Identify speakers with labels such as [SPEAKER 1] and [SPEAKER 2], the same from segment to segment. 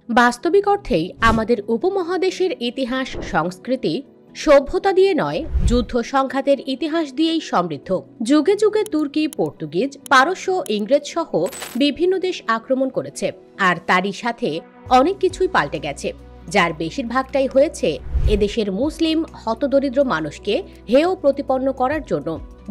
[SPEAKER 1] বাস্তবিক অর্থেই আমাদের উপমহাদেশের ইতিহাস সংস্কৃতি সভ্যতা দিয়ে নয়, যুদ্ধ সংঘাতের ইতিহাস দিয়েই সমৃদ্ধ। যুগে যুগে তুর্কি, পর্তুগিজ, পারস্য, ইংরেজ সহ বিভিন্ন দেশ আক্রমণ করেছে, আর তারই সাথে অনেক কিছুই পাল্টে গেছে, যার বেশিরভাগটাই হয়েছে এদেশের মুসলিম হতদরিদ্র মানুষকে হেয় প্রতিপন্ন করার জন্য।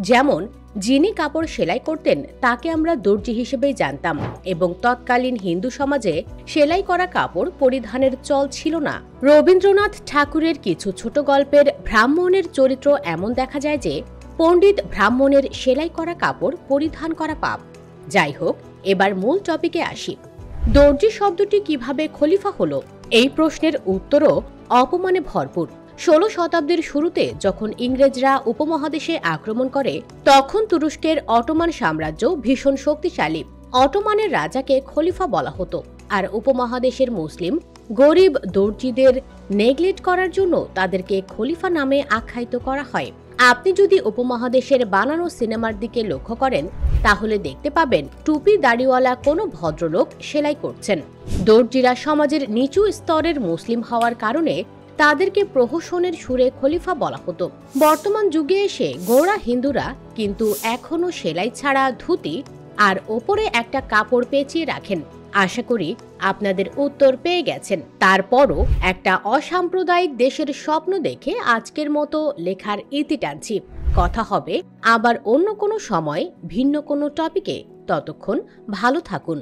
[SPEAKER 1] যেমন, যিনি কাপড় সেলাই করতেন তাকে আমরা দর্জি হিসেবেই জানতাম, এবং তৎকালীন হিন্দু সমাজে সেলাই করা কাপড় পরিধানের চল ছিল না। রবীন্দ্রনাথ ঠাকুরের কিছু ছোট গল্পের ব্রাহ্মণের চরিত্র এমন দেখা যায় যে পণ্ডিত ব্রাহ্মণের সেলাই করা কাপড় পরিধান করা পাপ। যাই হোক, এবার মূল টপিকে আসি। দর্জি শব্দটি কিভাবে খলিফা হলো, এই প্রশ্নের উত্তরও অপমানে ভরপুর। 16 শতাব্দীর শুরুতে যখন ইংরেজরা উপমহাদেশে আক্রমণ করে, তখন তুরস্কের অটোমান সাম্রাজ্য ভীষণ শক্তিশালী। অটোমানের রাজাকে খলিফা বলা হতো, আর উপমহাদেশের মুসলিম গরিব দর্জিদের নেগলেক্ট করার জন্য তাদেরকে খলিফা নামে আখ্যায়িত করা হয়। আপনি যদি উপমহাদেশের বানানো সিনেমার দিকে লক্ষ্য করেন, তাহলে দেখতে পাবেন টুপি দাড়িওয়ালা কোনো ভদ্রলোক সেলাই করছেন। দর্জিরা সমাজের নিচু স্তরের মুসলিম হওয়ার কারণে তাদেরকে প্রহসনের সুরে খলিফা বলা হতো। বর্তমান যুগে এসে গোঁড়া হিন্দুরা কিন্তু এখনো সেলাই ছাড়া ধুতি আর ওপরে একটা কাপড় পেঁচিয়ে রাখেন। আশা করি আপনাদের উত্তর পেয়ে গেছেন। তারপরও একটা অসাম্প্রদায়িক দেশের স্বপ্ন দেখে আজকের মতো লেখার ইতি টানছি। কথা হবে আবার অন্য কোনো সময় ভিন্ন কোনো টপিকে। ততক্ষণ ভালো থাকুন।